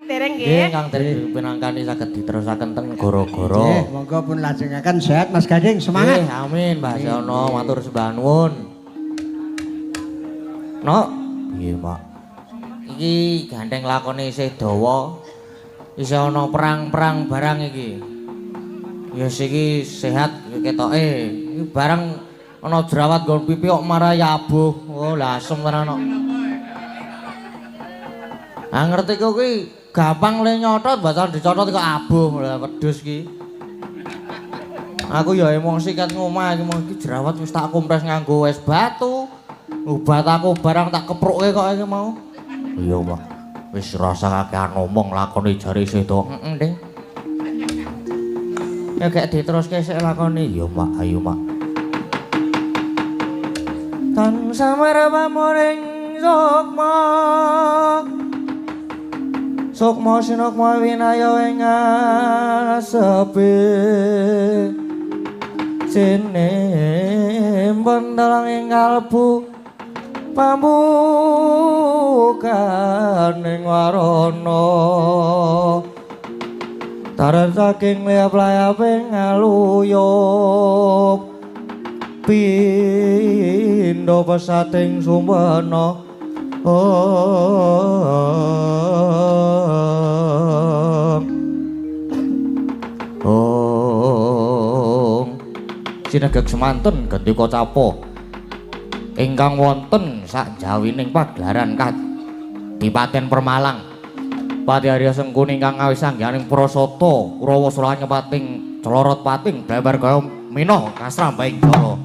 Dereng nggih. Nggih, Kang Dereng pinangkani saged diterusaken teng Goro-goro. Nggih, monggo pun lajengaken sehat Mas Gading, semangat. Nggih, amin, Mbah Siono, matur sembah nuwun. Nok, piye, Pak? Iki gandeng lakone isih dawa. Isih ana perang-perang barang iki. Ya iki sehat ketoke. Iki barang ana jerawat nggon pipi kok marai abuh. Oh, lah asem tenan kok. Ah ngerti kok kuwi gampang le nyotot, bakal dicotot kok abuh lah wedhus ki. Aku ya emosi kat ngomah iki jerawat wis tak kompres nganggo es batu. Obat aku barang tak kepruke kok iki mau. Iya, Pak. Wis rasa kakean ngomong lakone jare isih to. Heeh, Ding. Ya gak diteruske sik lakone. Iya, Pak. Ayo, Pak. Tan samara pamuring sukma. Sukma sinukma winaya ing asepe. Sinemben dalang ing kalbu pambukaning warana. Taran saking layap-layaping ngaluyup pindha pesating sumbana. Sinegek semanten gendika capo ingkang wonten sak jawining pagelaran Kadipaten Permalang. Pati Arya Sengkuni ingkang awis angganing prasata Kurawa Sura nyepating Clorot Pating Blebar kaya minoh kasrambaing jara.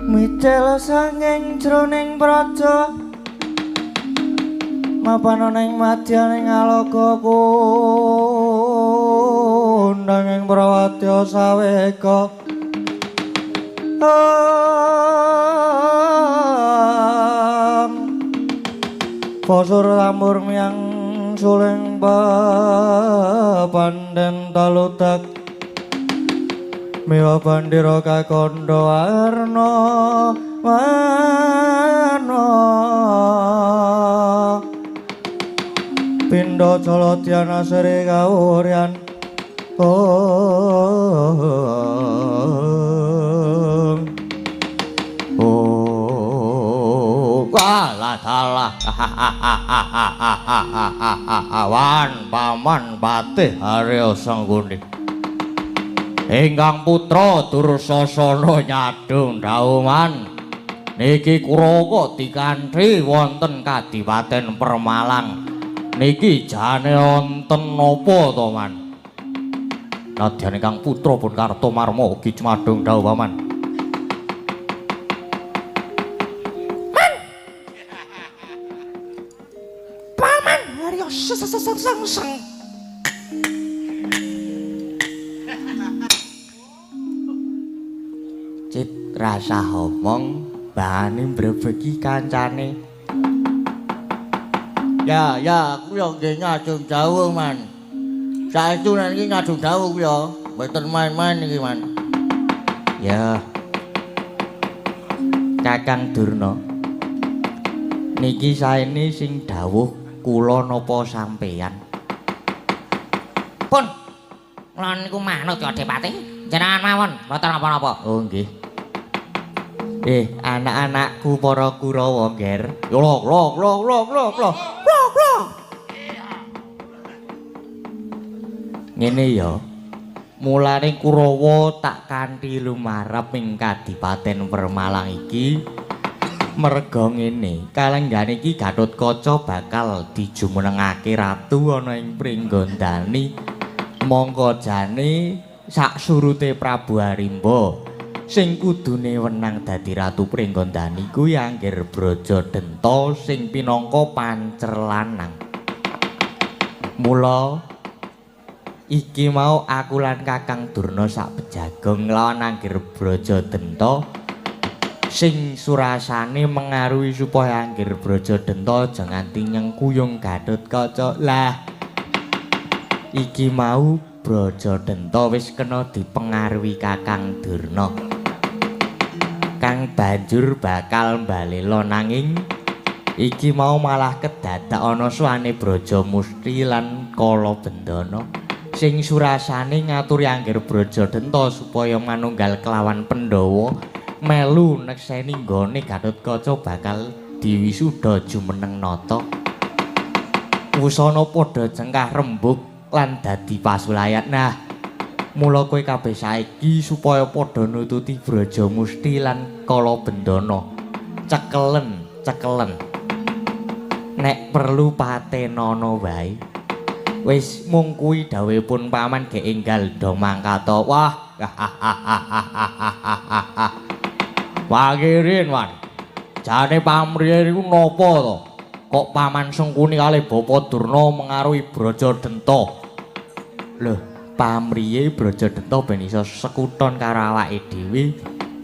Micel sanging jroning praja mapan ning madyaning aloka kundanging prawatya saweka Pasur tambur miang suling pandhen taludak miwa bandira kakandha warna warna pindha caladyana sri kawuryan salah awan paman patih Arya Sangguni ingkang putra Dursasana nyadhung dauman niki Kurawa dikanthi wonten Kadipaten Permalang niki jane wonten napa to man nadyan ingkang putra pun Kartomarma ugi cumadung dawuh paman sang Cit rasa omong bane mbrebeki kancane ya aku yo nggih nyadung dawuh man saestu niki nyadung dawuh ku yo mboten main-main iki man ya Kakang Durna niki saene sing dawuh kula napa sampeyan pun kula niku manut ya Adipati jenengan mawon mboten napa-napa oh nggih anak-anakku para Kurawa nger yo lho ngene ya mulane Kurawa tak kanthi lumarep ing Kadipaten Permalang iki merga ngene kalenggan iki Gatotkaca bakal dijumenengake ratu ana ing Pringgondani mongko jane sak surute Prabu Harimba sing kudune wenang dadi ratu Pringgondani kuwi Angger Brajadenta sing pinangka pancer lanang mula iki mau aku lan Kakang Durna sak bejagong lawan Angger Brajadenta sing surasane mengaruhi supaya Angger Brajadenta aja nganti nyengkuyung Gatotkaca. Lah iki mau Brajadenta wis kena dipengaruhi Kakang Durna. Kang banjur bakal mbalela nanging iki mau malah kedadak ana suwane Brajamusti lan Kalabendana sing surasane ngaturi Angger Brajadenta supaya manunggal kelawan Pandhawa melu nekseni nggone Gatotkaca bakal diwisuda jumeneng nata. Wusana padha cengkah rembug lan dadi pasulayan. Nah, mula kowe kabeh saiki supaya padha nututi Brajamusti lan Kalabendana. Cekelen. Nek perlu patenana wae. Wis mung kuwi dawuhipun paman ge enggal do mangkata. Wah. Wagirin wan. Jane pamriye niku napa to? Kok paman Sengkuni kalih Bapa Durna mengaruhi Brajadenta. Lho, pamriye Brajadenta ben iso sekuton karo awake dhewe,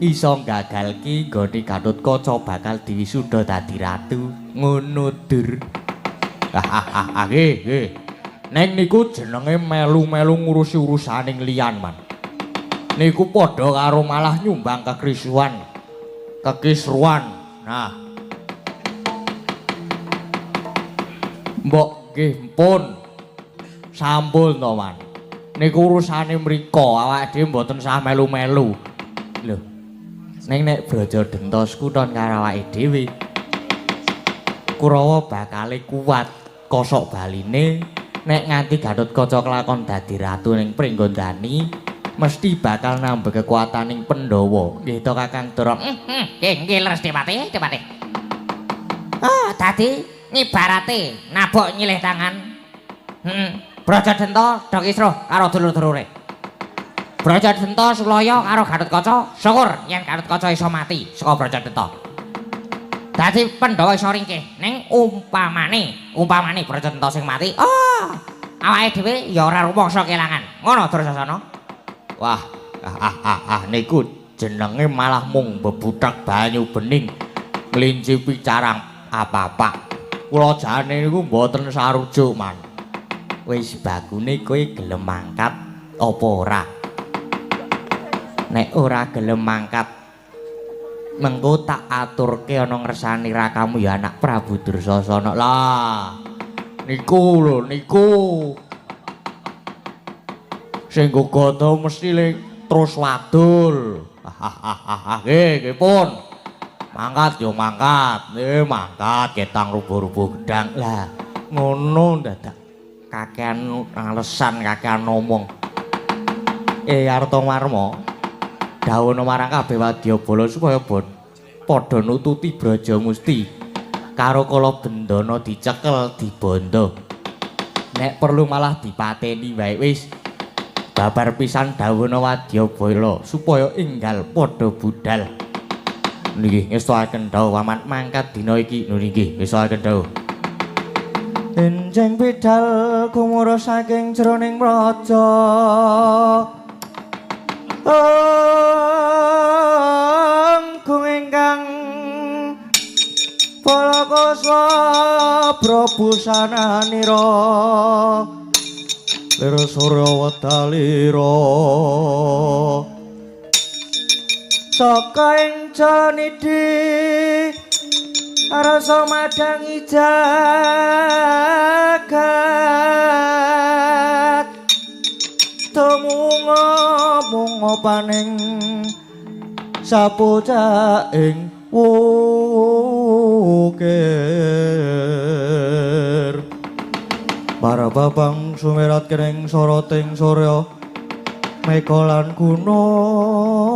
iso gagalke nggone Gatotkaca bakal diwisuda dadi ratu. Ngono dur. Nggih. Neng niku jenenge melu-melu ngurusi urusaning liyan, Man. Niku padha karo malah nyumbang kekrisruhan. Nah, mbok nggih pun sampun to, Man. Niku urusane mrika, awake dhewe mboten sah melu-melu. Lho. Nek Brajadenta sekuton karo awake dhewe, Kurawa bakale kuat kosok baline nek nganti Gatotkaca kelakon dadi ratu ning Pringgondani, mesti bakal nambah kekuataning Pandhawa. Nggih to Kakang Durna. Nggih leres Dipati. Oh, dadi ngibarate nabok nyilih tangan. Brajadenta do kisruh karo dulur-dulure. Brajadenta sulaya karo Gatotkaca, syukur yen Gatotkaca iso mati saka Brajadenta. Dadi Pandhawa iso ringkih. Ning umpamane Brajadenta sing mati, awake dhewe ya ora rumangsa kelangan. Ngono Dursasana. Wah, niku jenenge malah mung bebutak banyu bening ngelincipi carang apa-apa. kula jane niku mboten sarujuk, Man. Wis bagune kowe gelem mangkat apa ora? Nek ora gelem mangkat, mengko tak aturke ana ngersani rakamu ya anak Prabu Dursasana. Lah, niku lho, niku. Sing gogodo mesti terus wadul. Nggih pun. Mangkat yo mangkat. Mangkat ketang rubuh-rubuh gedang. Lah, ngono dadak kakean alesan, kakean ngomong. Artawarma dawuhna marang kabeh wadyabala supaya padha nututi Brajamusti karo kala bendana dicekel dibondo. Nek perlu malah dipateni wae wis. Babar pisan dawuhna wadyabala supaya enggal padha budal. Nggih ngestoaken dawuh Waman mangkat dina iki. Nggih ngestoaken dawuh. Enjing bidal kumara saking jroning raja. Anggung ingkang palakasa prabusananira lir surya wedalira saka ing janidi rasa madangi jagat munga paning sapucak ing wukir para babang sumerat kering soroting surya meka lan gunung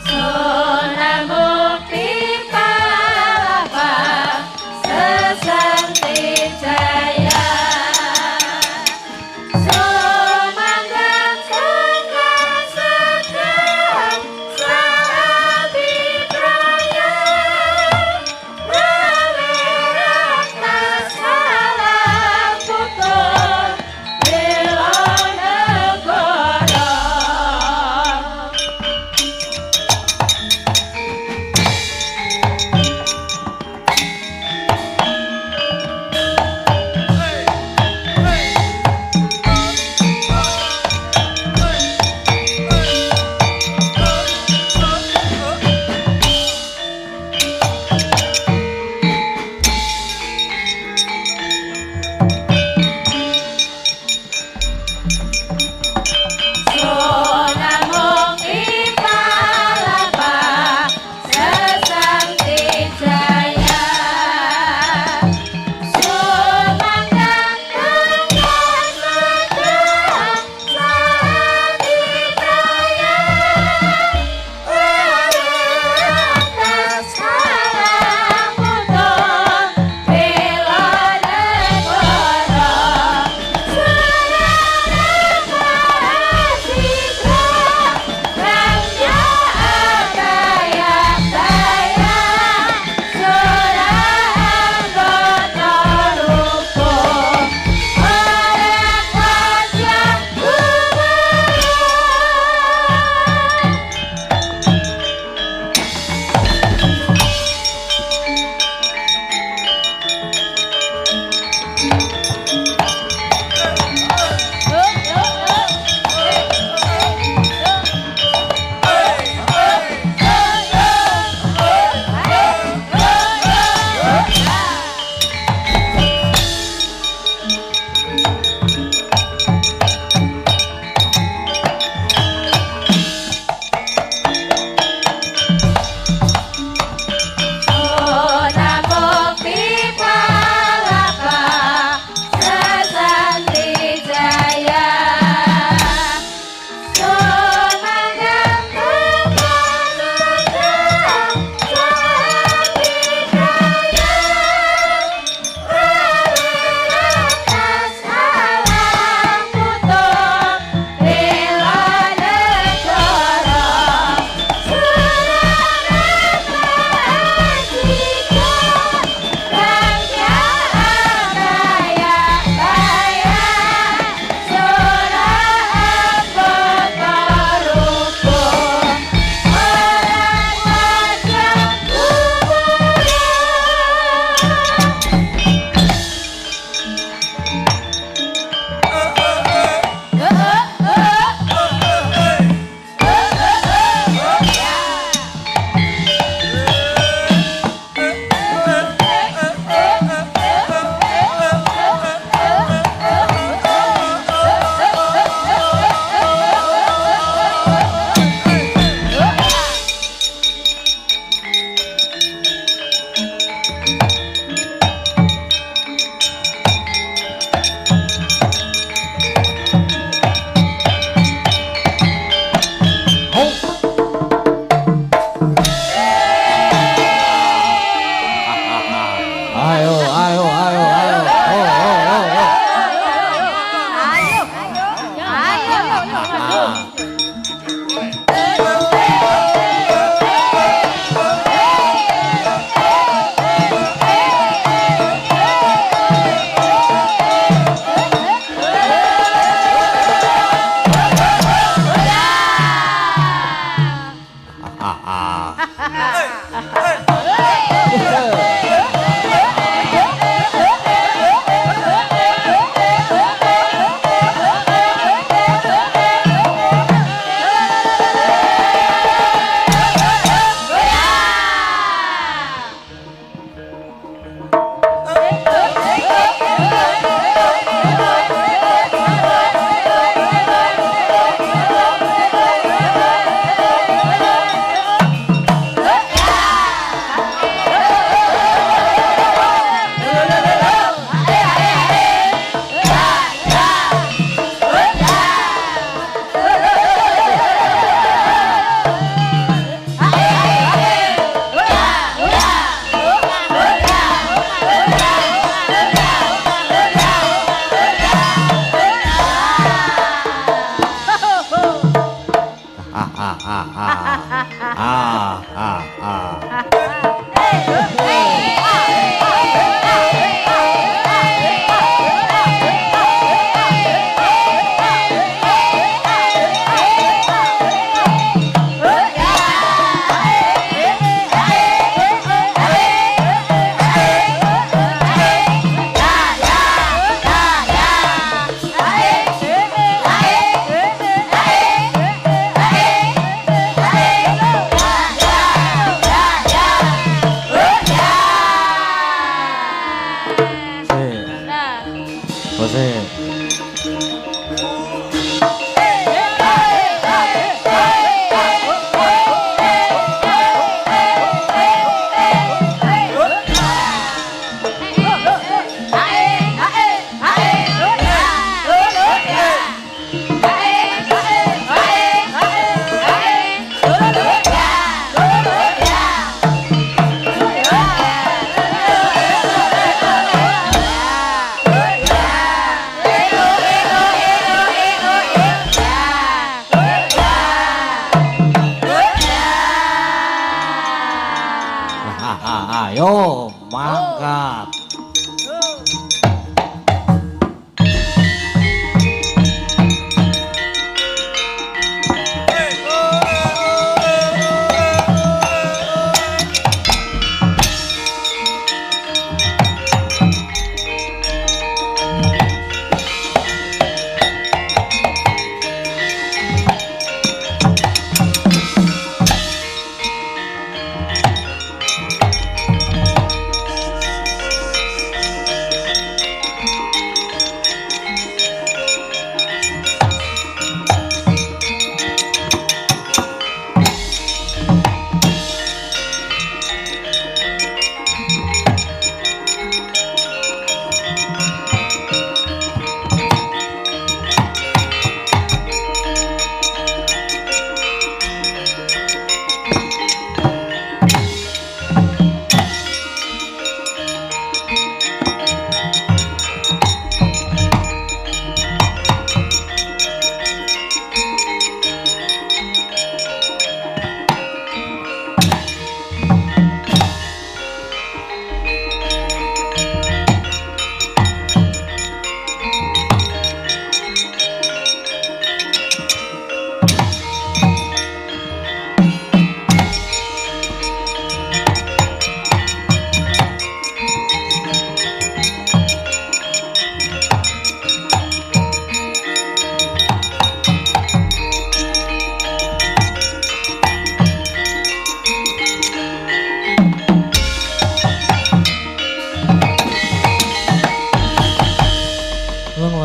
Sona mukti palapa sesa Ayo mangkat.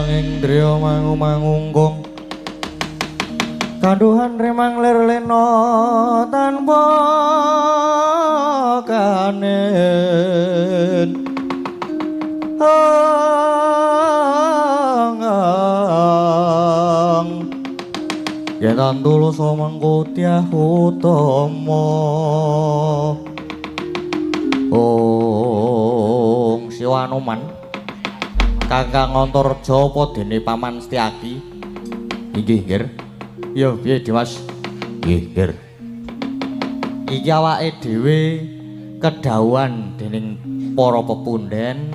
Indriya mangu-mangungkung kanduhan remang lir lena tanpa kanen yen tulus mangkutyah utama Om Siwanuman Kakang Antareja apa dene Paman Setyaki? Inggih, Nggir. Ya, piye, Dimas? Nggih, Nggir. Iki awake dhewe kedhawuhan dening para pepunden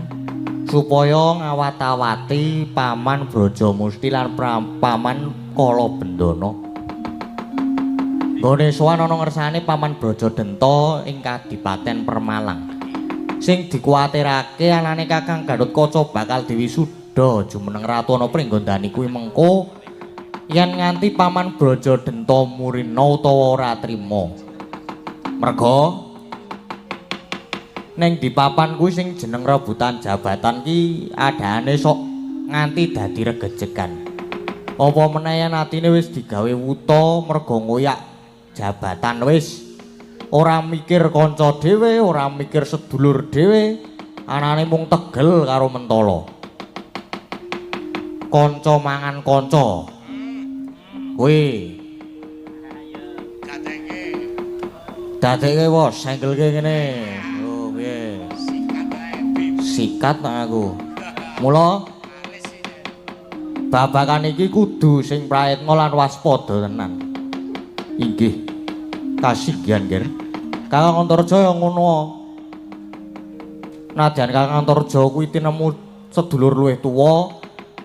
supaya ngawat-awati Paman Brajamusti lan Paman Kalabendana. Nggone sowan ana ngersane Paman Brajadenta ing Kadipaten Permalang. Sing dikuwatirake anane Kakang Gatotkaca bakal diwisuda jumeneng Ratu ana Pringgondani kuwi mengko yen nganti Paman Brajadenta murina utawa ora trima. Merga ning di papan kuwi sing jeneng rebutan jabatan ki adane sok nganti dadi regejekan. Apa meneh yen atine wis digawe wuta merga ngoyak jabatan wis ora mikir kanca dhewe, ora mikir sedulur dhewe, anane mung tegel karo mentala. Kanca mangan kanca. Kuwi dadekke wos senggelke ngene. Oh piye? Sikat aku. Mula babakan iki kudu sing praetna lan waspada tenan. Inggih. Kasihan, Ger. Kakang Antarja ngono. Nadyan Kakang Antarja kuwi tinemu sedulur luwih tuwa,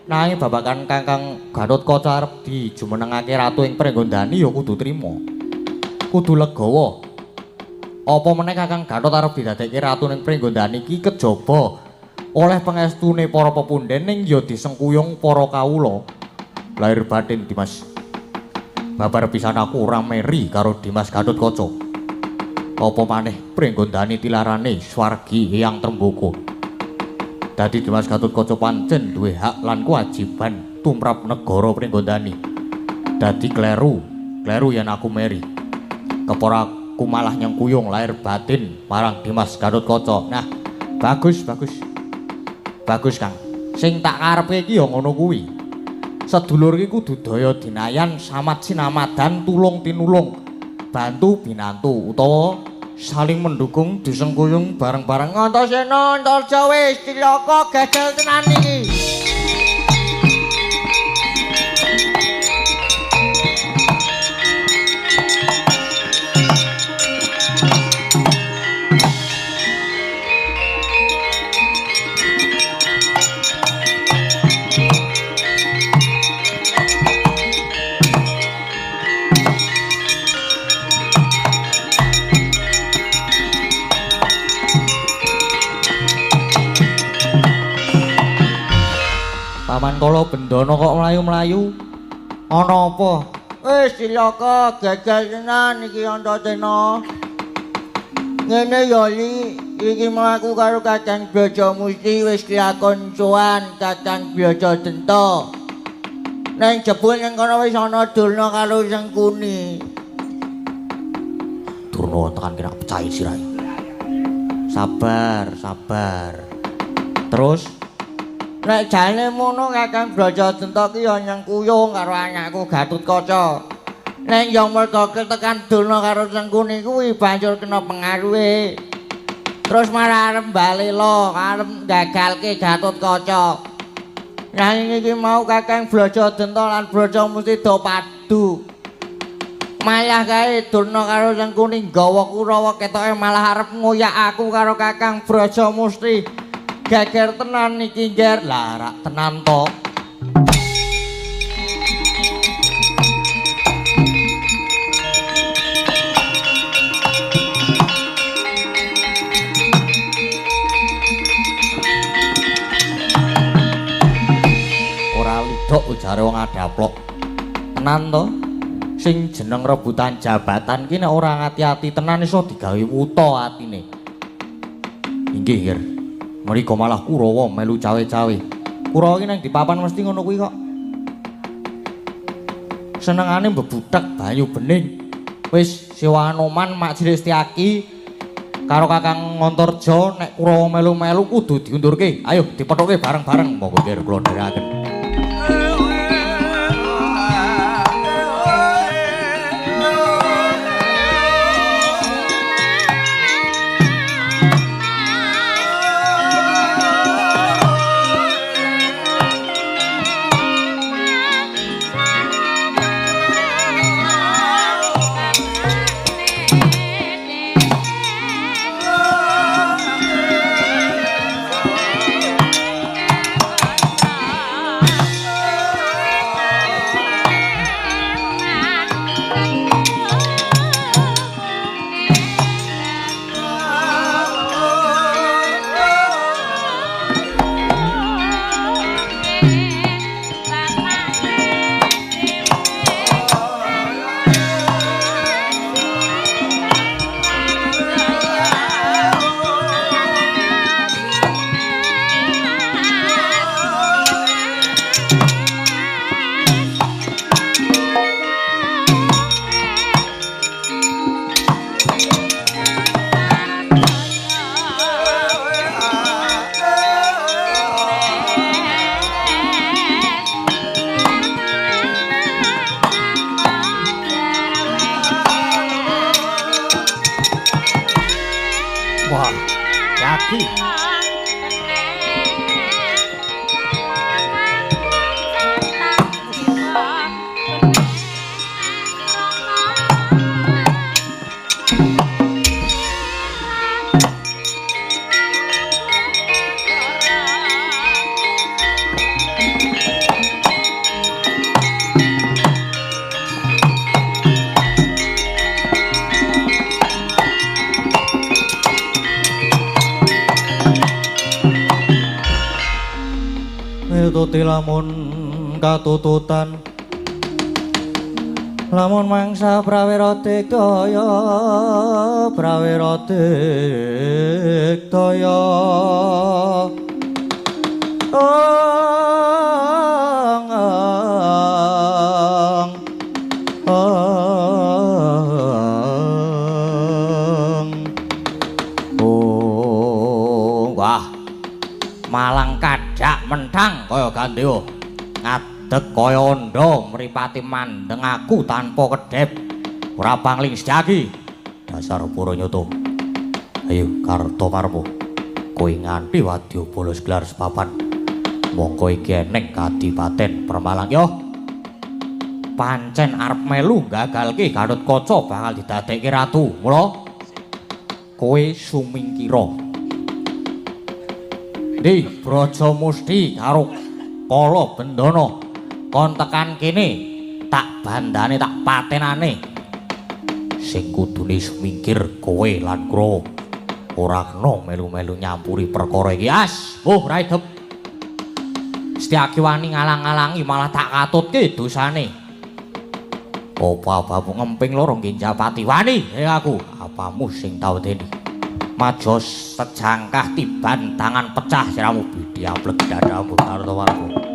nanging babakan Kakang Gatotkaca arep dijumenengake ratu ing Pringgondani ya kudu trima. Kudu legawa. Apa meneh Kakang Gatot arep didadekke ratu ning Pringgondani iki kejaba oleh pangestune para pepundhen ning ya disengkuyung para kawula. Lahir batin Dimas. Babar pisan aku ora meri karo Dimas Gatotkaca. Apa maneh Pringgondani tilarane swargi Hyang Trembaka. Dadi Dimas Gatotkaca pancen duwe hak lan kewajiban tumrap negara Pringgondani. Dadi kleru yen aku meri. Kepara aku malah nyengkuyung lahir batin marang Dimas Gatotkaca. Nah, bagus. Bagus, Kang. Sing tak karepe iki ya ngono kuwi. Sedulur iki kudu daya dinayan samat sinamadan tulung tinulung bantu binantu utawa saling mendukung disengkuyung bareng-bareng. Antasena Antarja wis cilaka gagal tenan iki. Paman kala bendana kok mlayu-mlayu. Ana apa? Wis cilaka gagal tenan iki Antasena. Ngene ya Li, iki mlaku karo Kakang Brajamusti wis dilakon sowan Kakang Brajadenta. Nang jebul ning kono wis ana Durna karo Sengkuni. Durna tekan kira pecahi sirahe. Sabar. Terus nek jane mono Kakang Brajadenta ki ya nyengkuyung karo anakku Gatotkaca. Nek ya merga tekan Durna karo Sengkuni kuwi banjur kena pengaruhe. Terus malah arep balela, arep gagalke Gatotkaca. Nanging iki mau Kakang Brajadenta lan Brajamusti do padu. Malah kae Durna karo Sengkuni nggawa Kurawa ketoke malah arep ngoyak aku karo Kakang Brajamusti. Geger tenan iki, Ger. Lah rak tenan to. Ora lidok ujare wong adaplok. Tenan to. Sing jeneng rebutan jabatan ki nek ora ngati-ati tenan iso digawe wuta atine. Inggih, Ger. Mriko malah Kurawa melu cawe-cawe. Kurawa iki nang dipapan mesti ngono kuwi kok. Senengane mbebudak banyu bening. Wis sewa Anoman mak cilik Setyaki karo Kakang Antarja nek Kurawa melu-melu kudu diundurke. Ayo dipethoke bareng-bareng monggo nggih kula dherekaken. Wah, Yaki. Tuti lamun katututan lamun mangsa prawira dikdaya wah malang kadhak menthang kaya gandewa ngadeg kaya andha mripati mandeng aku tanpa kedhep ora pangling sejagi dasar Puranyata. Ayo Kartomarma kowe nganti wadya bolos gelar sepapan mongko iki eneng kadipaten Permalang yo pancen arep melu gagalke Gatotkaca bakal didadekke ratu mula kowe sumingkira di Brajamusti karo Kala Bendana kon tekan kene tak bandane tak patenane sing kudune sumingkir kowe lan Kurawa ora kena melu-melu nyampuri perkara iki as Raidep Setyaki wani ngalang-alangi malah tak katutke dosane apa-apa ngemping loro Ginjapati wani aku apamu sing tau deni majos sejangkah tiban tangan pecah siramu bidi aplek dadamu Kartomarma.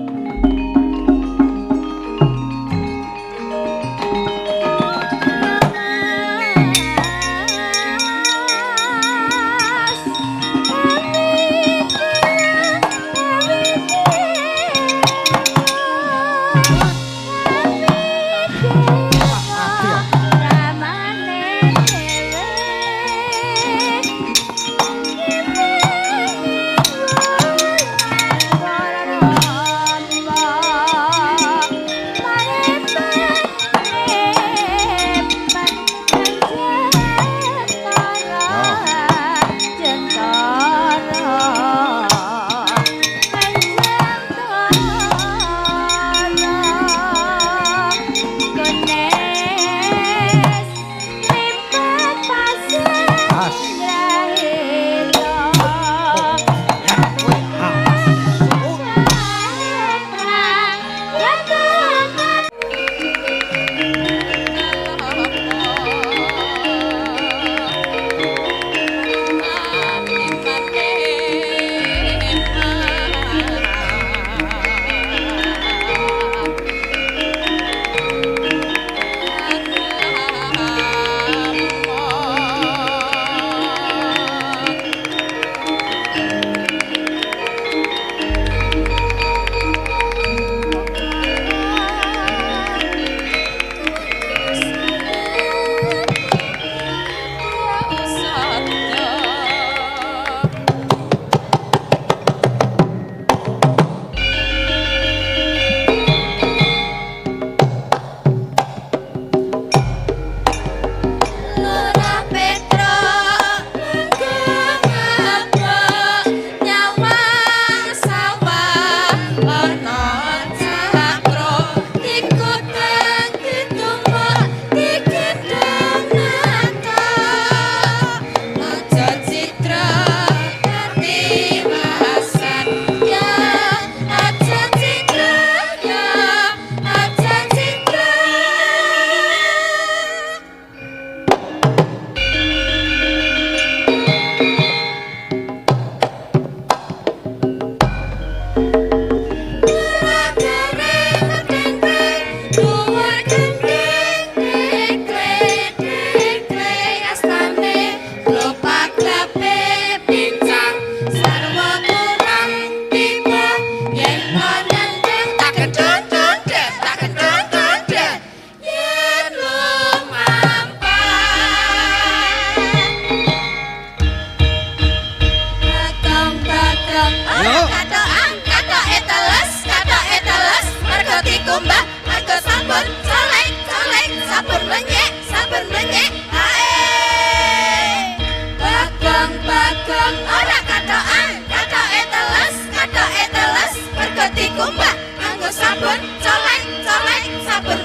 sabun colek colek sabun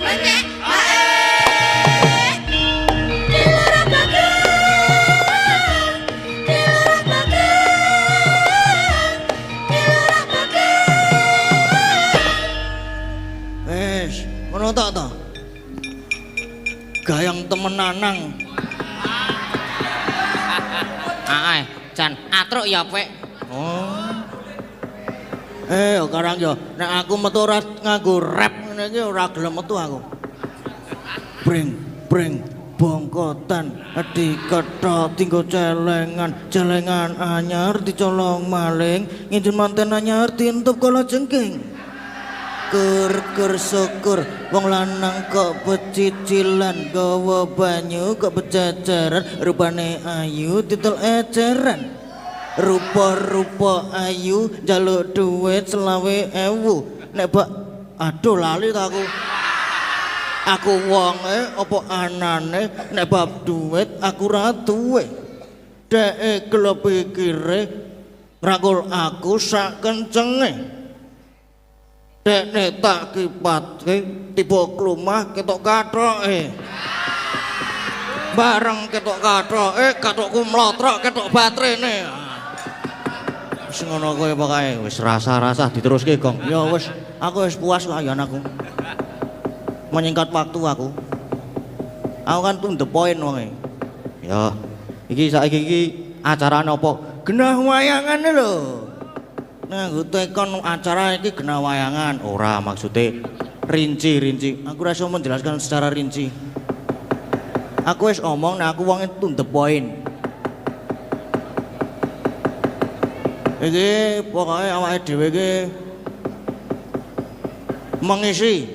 menyek hae dilarang bagang dilarang bagang wes ngono tok to gayang temenanang Jan atruk ya pek. oh sekarang yo nek aku metu ora nganggo rap ngene iki ora gelem metu aku breng breng bongkotan dikethok tinggo celengan celengan anyar dicolong maling nginjen manten anyar dientup kala jengking ker syukur wong lanang kok becicilan gawa banyu kok bejajaran rupane ayu titel eceran rupa-rupa ayu njaluk duit 20.000 nek bak aduh lali ta aku wonge apa anane nek bab duit aku ra duwe dhek gelem pikire rangkul aku sak kencenge Dek tak kipatke tiba klumah ketok kathoke. Bareng ketok kathoke kathokku mlotrok ketok batrene. Wis ngono kowe pokoke wis rasa-rasa diteruske, Gong. Ya wis, aku wis puas kok ayan aku. Menyingkat waktu aku. Aku kan to the point wonge. Ya, iki saiki iki acarane apa? Genah wayangan lho. Nah, gue tekon acara ini kena wayangan. Ora maksudnya rinci. Aku rasa menjelaskan secara rinci. Aku wis omong, nah aku wong to the point. Iki pokoknya awake dhewe iki mengisi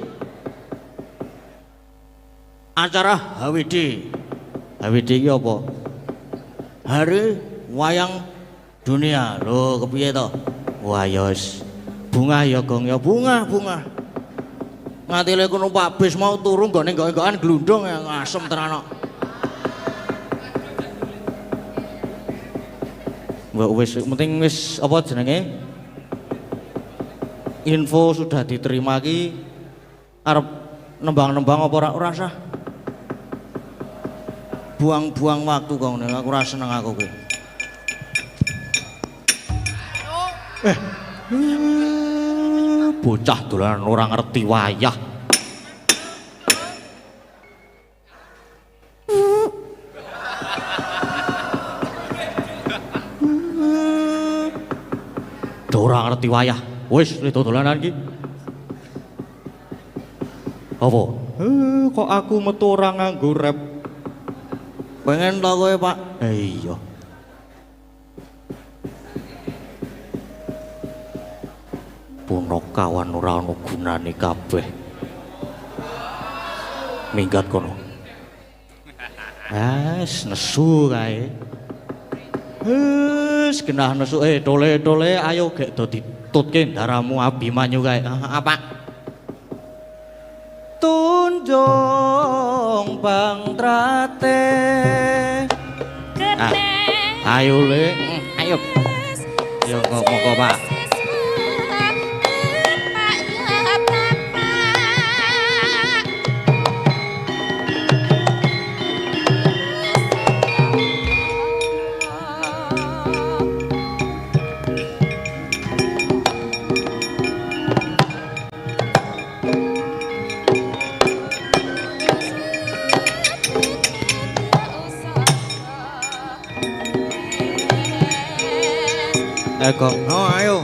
acara HWD. HWD iki apa? Hari Wayang Dunia. Lho, kepiye to? Wah yos, bunga ya Gong ya bunga. Ngatile kono Pak Bis mau turu nggone nggo-nggokan glundung ya ngasem tenan kok. Mbak wis penting wis apa jenenge? Info sudah diterima ki arep nembang-nembang apa ora usah. Buang-buang waktu Gong aku ora seneng aku ki. Bocah dolanan ora ngerti wayah. Ora ngerti wayah. Wis dolanan iki. Apa? Kok aku metu ora nganggo rap. Pengen ta kowe, Pak? Iya. Puno kawan ora ono gunane kabeh. Minggat kono. Wes nesu kae. Wes genah nesu tole ayo gek do ditutke daramu Abimanyu kae. Apa? Tunjung Bang Trate. Ayo le, ayo. Yo monggo Pak. Kok. Oh, ayo.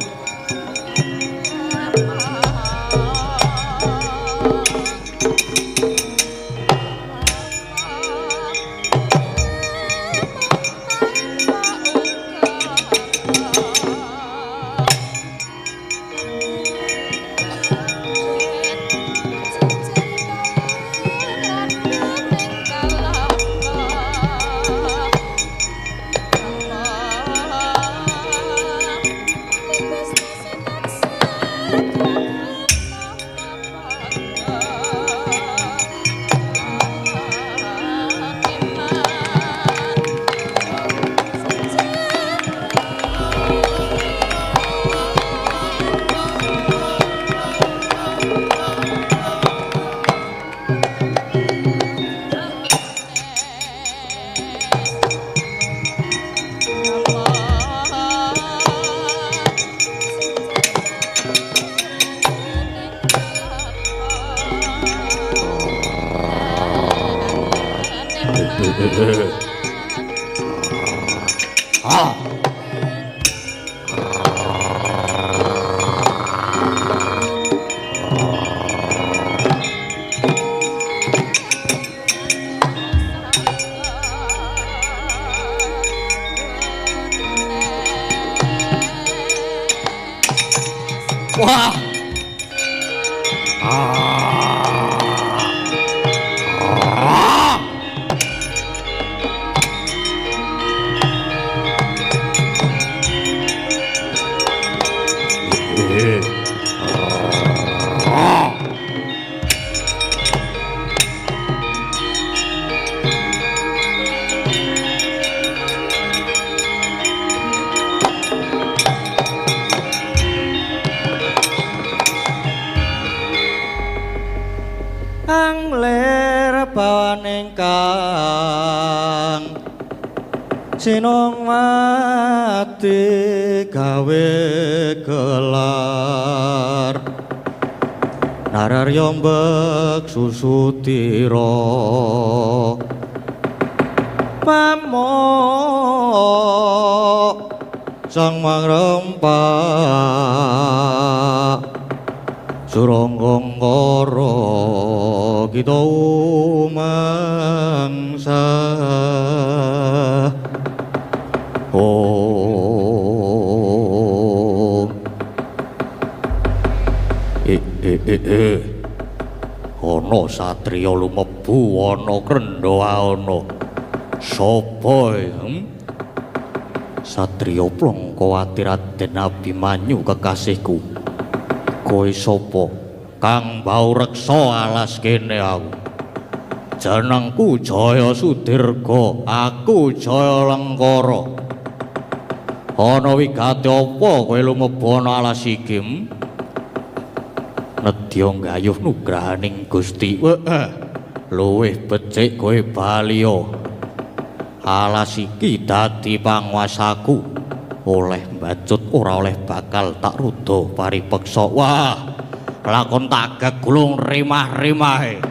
Wah. Angler bawaning kang sinong mati gawe gelar nararya mbek susutira pamok sang mangrempak Suranggangkara kita umangsa Om ana satriya lumebu ana krendha ana sapa Satriya Plongkowati Raden Abimanyu kekasihku kowe sapa kang bau reksa alas kene aku jenengku Jaya Sudirga aku Jaya Lengkara ana wigati apa kowe lumebu ana alas iki nedya gayuh nugrahaning Gusti luwih becik kowe baliya alas iki dadi panguwasaku oleh mbacut ora oleh bakal tak rudo paripeksa wah lakon tak gegulung rimah-rimahe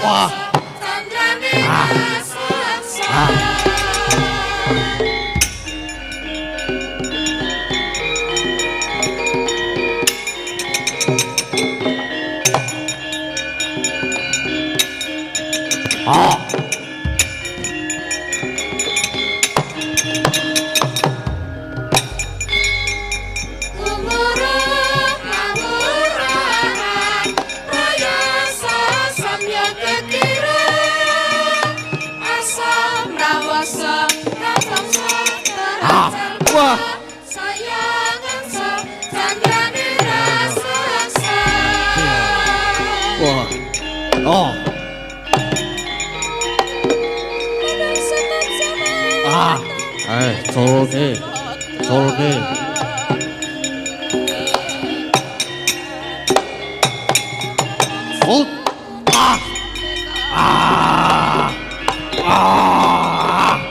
Wah. Candrane raseksa. Gumurung ngawurahan Rayasa samya kekira Asam rawasa Rawasa teracalpa Wah. Sayangan sa Candrane raseksa. Wah. Oh. Jolke. Jolke. Oh. Ah. Ah. Ah.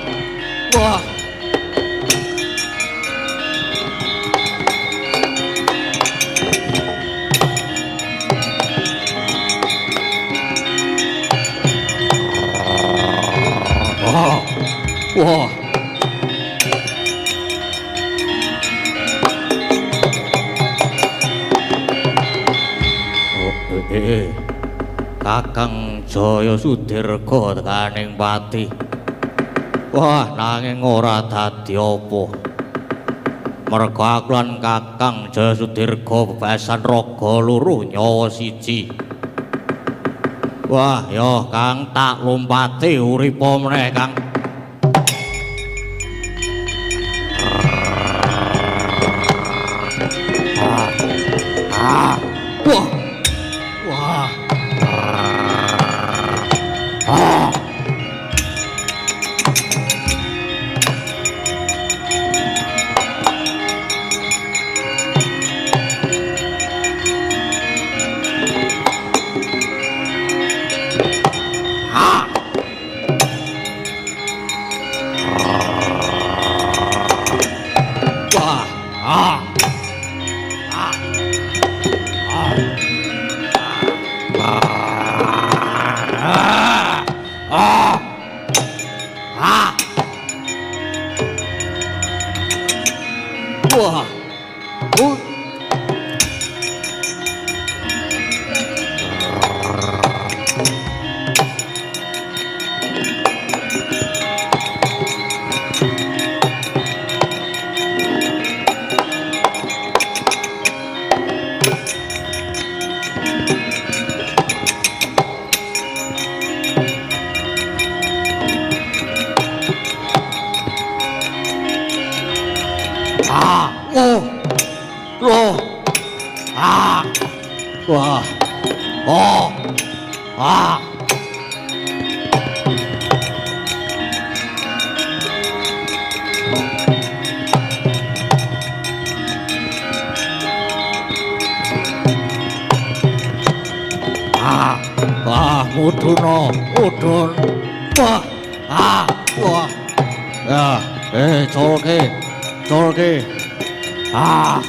Wah. Wah. Wah. Kakang Jaya Sudirga tekaning pati. Wah, nanging ora dadi apa. Merga aku lan Kakang Jaya Sudirga bebasan raga loro nyawa siji. Wah, ya Kang tak lompati uripa meneh, Kang. Wah. Wah. Wah. Wah. Oh. Ah. Wah, muduna, mudun. Wah. Ah. Wah. Ya, colke. Colke. Ah.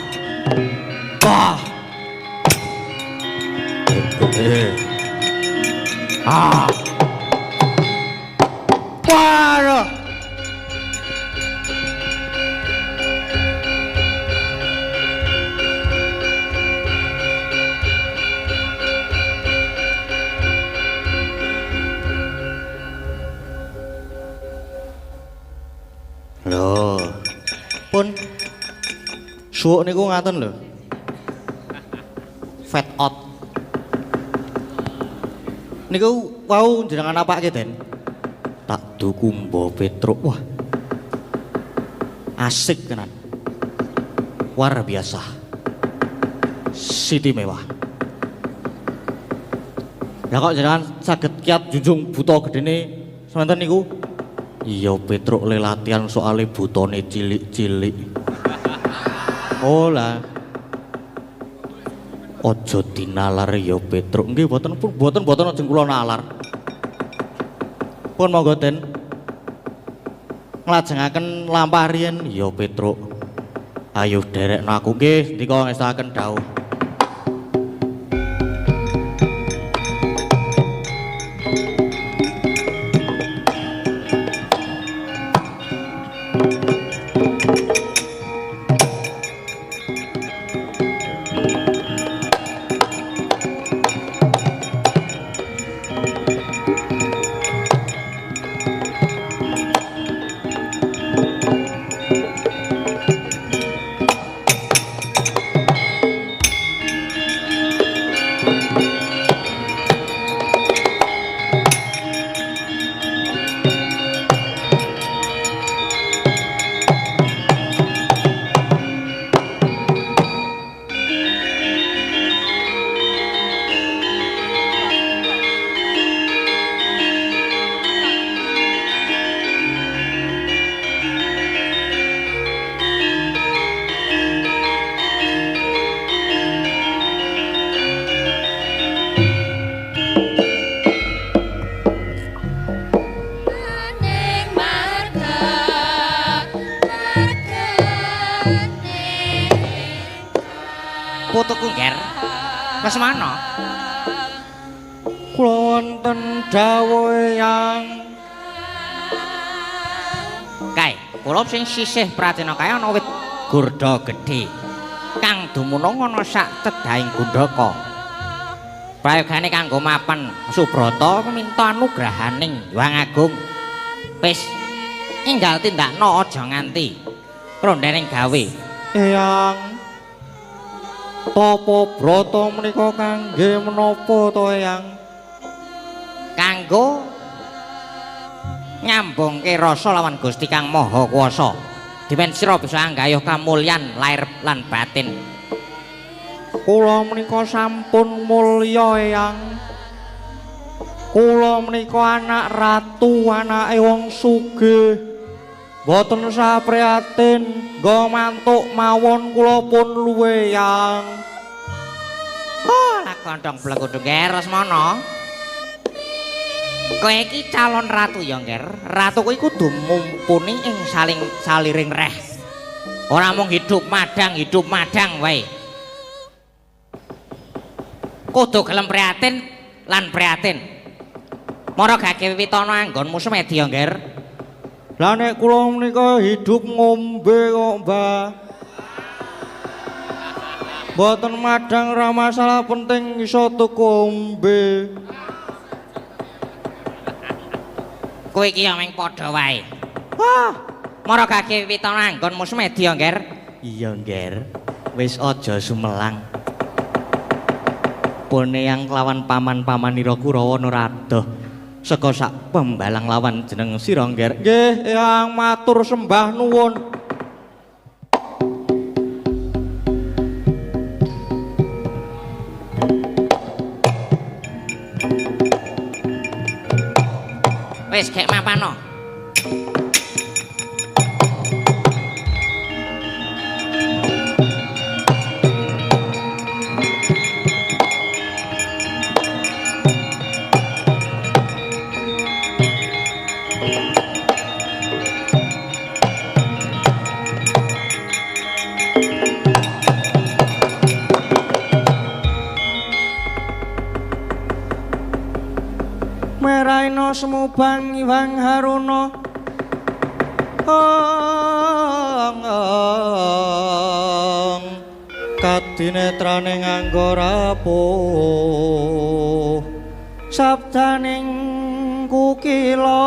Wah. Ah. Para. Lho. Pun suwuk niku ngaten lho. Fat out. Niku wau jenengan apake, Den? Tak duku Mbah Petruk. Wah. Asik tenan. Luar biasa. Siti mewah. Ya kok jenengan saged kiat junjung buta gedene semanten niku? Iya Petruk le latihan soale butane cilik-cilik. Oh lah. Aja dinalar ya Petruk. Nggih boten ajeng kula nalar. Pun monggo Den. Nglajengaken lampah riyen ya Petruk. Ayo derekno aku nggih ndika ngestaken dawuh. Wes mana? Kula wonten dawuh Eyang. Kae, kula sing sisih Pratina kae ana wit gurda gedhe kang dumunung ana sak cedhahing Gundaka. Prayogane kanggo mapan Subrata minta anugrahaning Hyang Agung. Wis enggal tindakno aja nganti rondening gawe. Eyang. Tapa brata menika kangge menapa to Eyang? Kanggo nyambungke rasa lawan Gusti Kang Maha Kuwasa. Dimen sira bisa anggayuh kamulyan lair lan batin. Kula menika sampun mulya Eyang. Kula menika anak ratu, anake wong sugih. Mboten sapriyatin nggo mantuk mawon kula pun luwe Eyang. Oh, lah kondong blekudung Nger Lesmana. Kowe iki calon ratu ya, Nger. Ratu kuwi kudu mumpuni ing saliring reh. Ora mung hidup madang wae. Kudu gelem prihatin lan prihatin. Mara gage wiwitana anggonmu semedi ya, Nger. Lah nek kula menika hidup ngombe kok, Mbah. Mboten madang ora masalah, penting iso tuku ombe. Kowe iki ya meng padha wae. Wah, mara gage wiwitana anggonmu semedi ya, Nger. Iya, Nger. Wis aja sumelang. Pone yang lawan paman-pamanira Kurawa Narada saka sak pembalang lawan jeneng sira, Nger. Nggih, Eyang matur sembah nuwun. Wis gek mapano. Meraina semubang Hyang Haruna. Kadinetrane nganggo rapuh, sabdaning kukila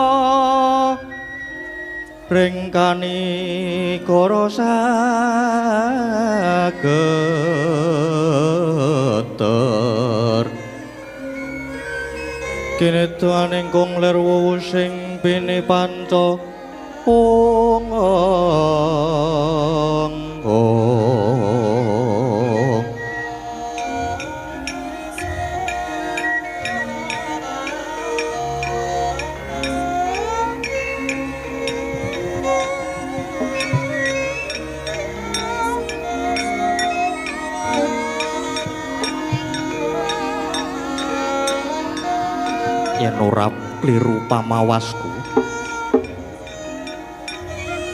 ringkani kara sageter. Kene tuaning kong lerwu sing bini panca ong. Yen ora kliru pamawasku,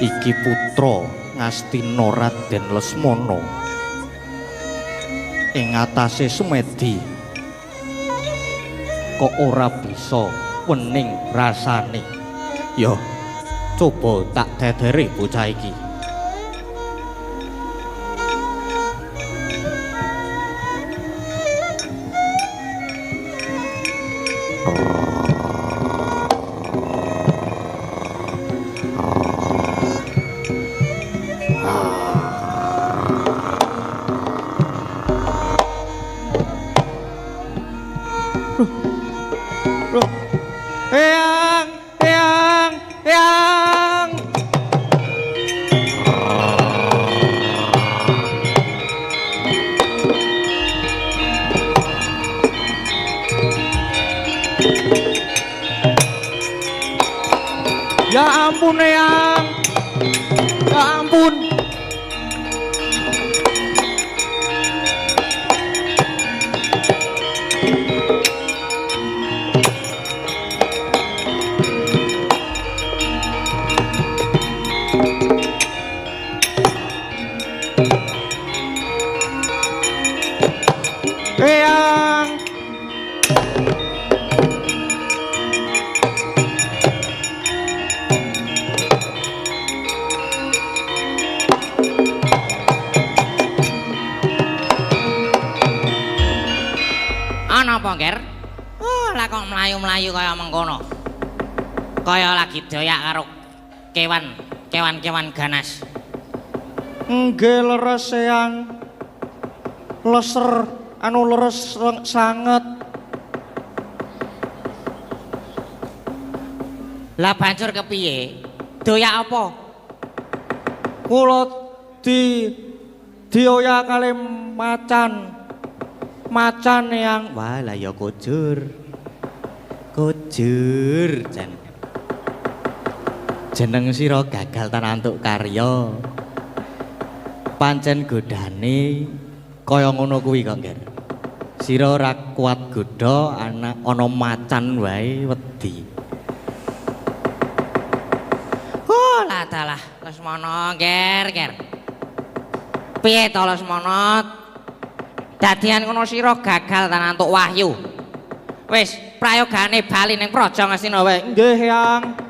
iki putra Ngastina Raden Lesmana ing atase Sumedi kok ora bisa wening rasane. Ya coba tak dedere bocah iki. Eyang. Ya ampun, Eyang. Ya ampun. Eyang ana apa, Ger? Oh, lah kok mlayu-mlayu kaya mengkono. Kaya lagi doyak karo kewan-kewan ganas. Nggih leres Eyang. Leser anu leres sanget. Lah banjur kepiye? Doyak apa? Kula dioyak kali macan yang wah lah ya kujur jeneng sira gagal tanantuk karya pancen godane kaya ngono kuwi kok Nger sira ora kuat godha ana macan wae wedi oh lah dalah Lesmana Nger piye to Lesmana dadian ngono sira gagal tanantuk wahyu. Wis prayogane bali ning Praja Ngastina wae. Nggih, Yang.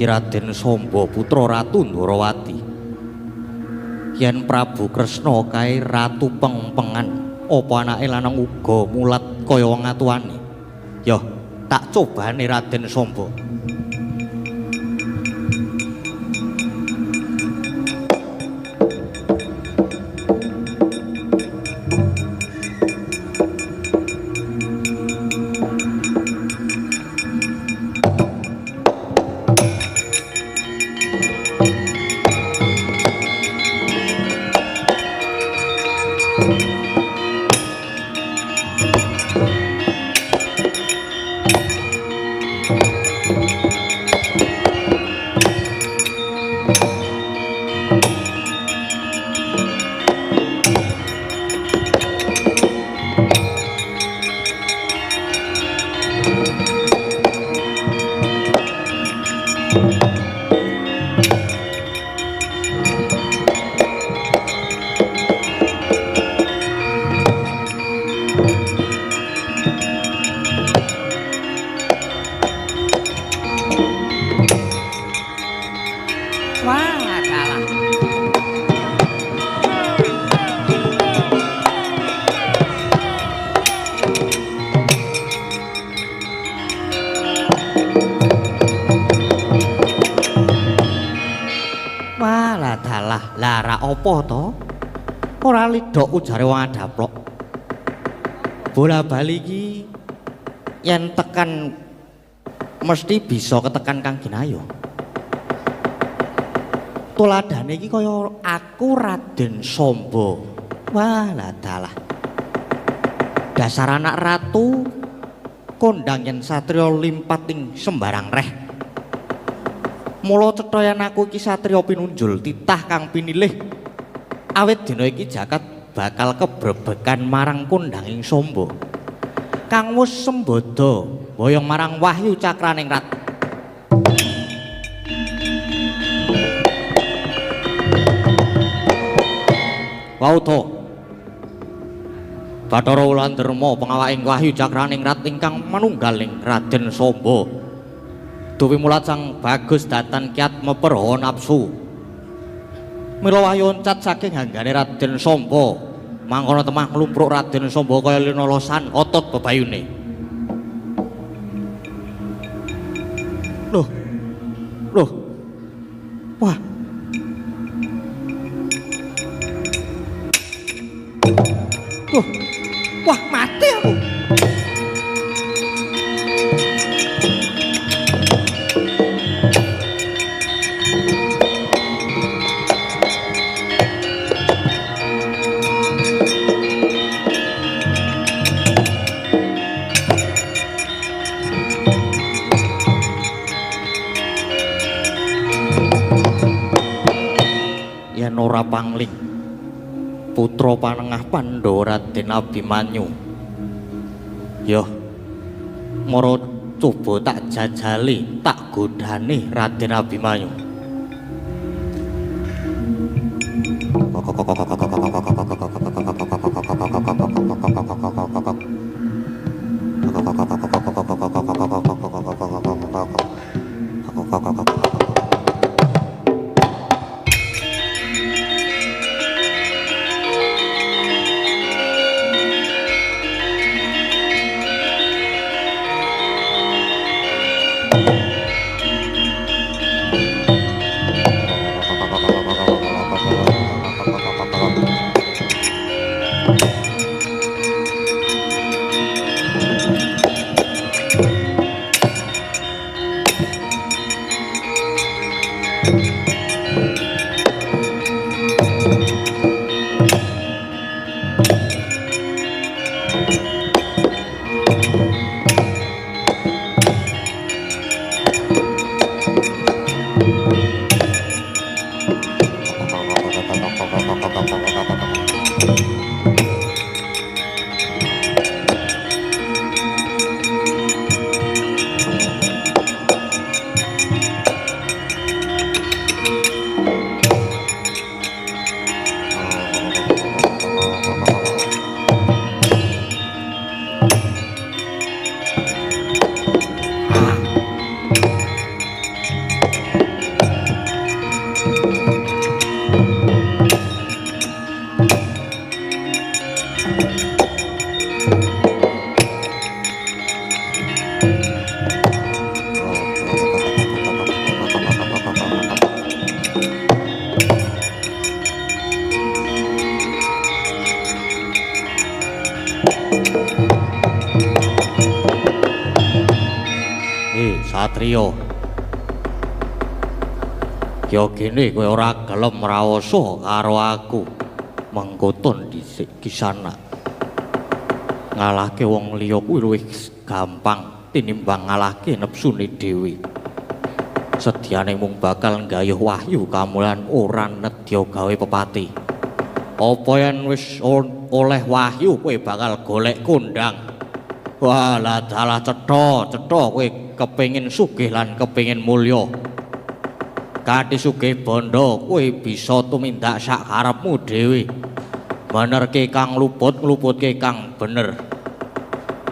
Raden Samba putra Ratu Ndwarawati yen Prabu Kresna kae ratu pengpengan apa anake lanang uga mulat kaya wong atuwane yo tak cobane Raden Samba apa to? Ora lidok ujare wong adaplok. Bola bali iki yen tekan mesti bisa ketekan Kang Ginayo. Tuladane iki kaya aku Raden Samba. Wah, lah dalah. Dasar anak ratu kondang yen satriya limpat ing sembarang reh. Mula cethayan aku iki satriya pinunjul titah kang pinilih. Awit dina iki jagat bakal kebrebekan marang kondanging Samba. Kang wis sembada boyong marang Wahyu Cakraning Rat. Wauta. Bathara Wulandharma pengawaking Wahyu Cakraning Rat ingkang manunggaling Raden Samba. Duwi mulat sang bagus datan kiat meperha nafsu. Mila wahyu oncat saking hanggane Raden Samba. Mangkono temah nglumpruk Raden Samba kaya linolosan otot bebayune. Loh. Wah. Wah, mati aku. Yen ora pangling putra panengah Pandhawa Raden Abimanyu. Yo, mara coba tak jajali, tak godhane Raden Abimanyu. Satrio, yo gini kowe ora gelem raoso karo aku, mengkoton dhisik kisana. Ngalahke wong liya kuwi luwih gampang tinimbang ngalahke nepsune dhewe. Sediane mung bakal nggayuh wahyu kamulan ora nedya gawe pepati. Apa yen wis oleh wahyu kowe bakal golek kondang. Wah, lah dalah cetha kowe kepengin sugih lan kepengin mulya. Kanthi sugih bondo kowe bisa tumindak sak karepmu dhewe. Benerke kang luputke kang bener.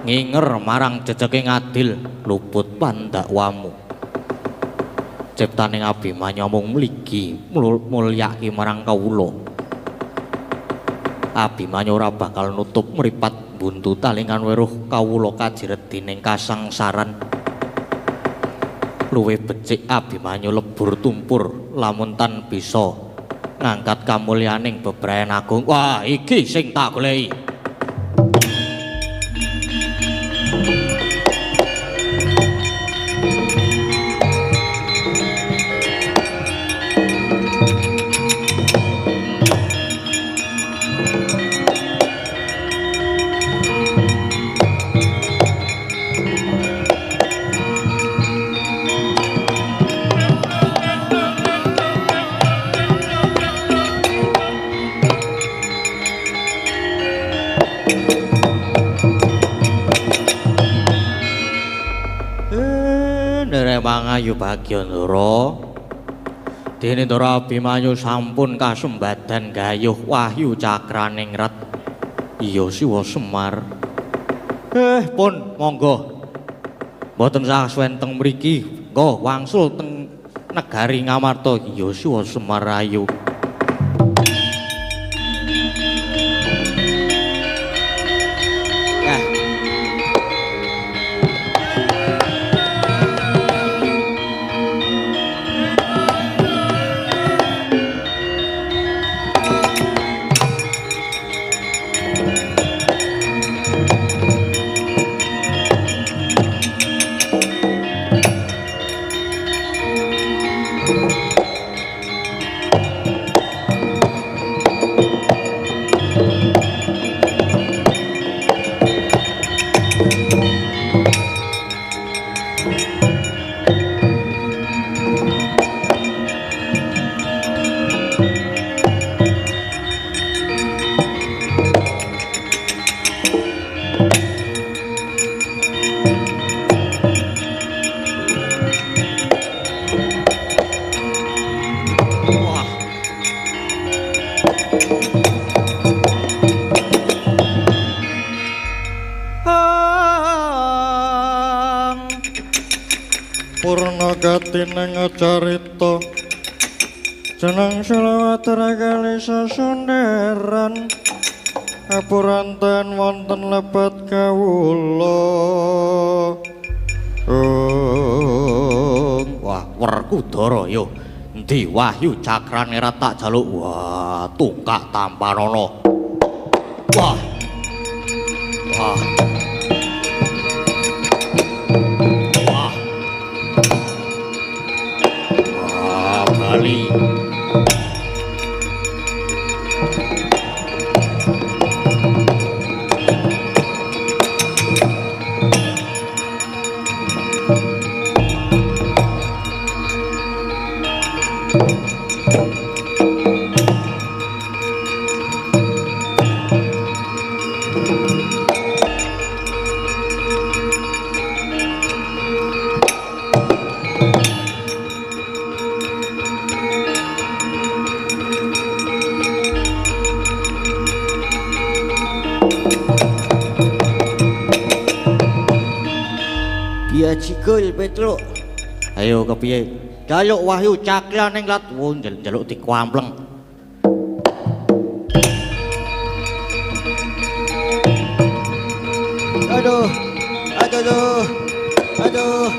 Nginger marang jejeke ngadil, luput pandakwamu. Ciptaning Abimanyu mung mligi mulyake marang kawula. Abimanyu ora bakal nutup mripat buntu talingan weruh kawula kajiret dening kasangsaran. Luwih becik Abimanyu lebur tumpur lamun tan bisa ngangkat kamulyaning bebrayan agung. Wah, iki sing tak goleki. Mangayu Bagyandara dene Ndara Abimanyu sampun kasembadan gayuh wahyu cakraning rat. Iya Siwa Semar. Pun monggo. Mboten sasuwen teng mriki, nggo wangsul teng negari Ngamarta. Iya Siwa Semar ayu. ning carita jeneng selawat ragali sasonderan apuranten wonten lebat kawula. Wah, Werkudara yo. Endi Wahyu Cakrane ra tak jaluk. Wah, tungkak tampanana. Wah. Wah. Wah. Wah, Bali. Jigul Petruk. Ayo kepiye? Jaluk Wahyu Cakra ning lat njaluk dikwampleng. Aduh. Aduh. Aduh.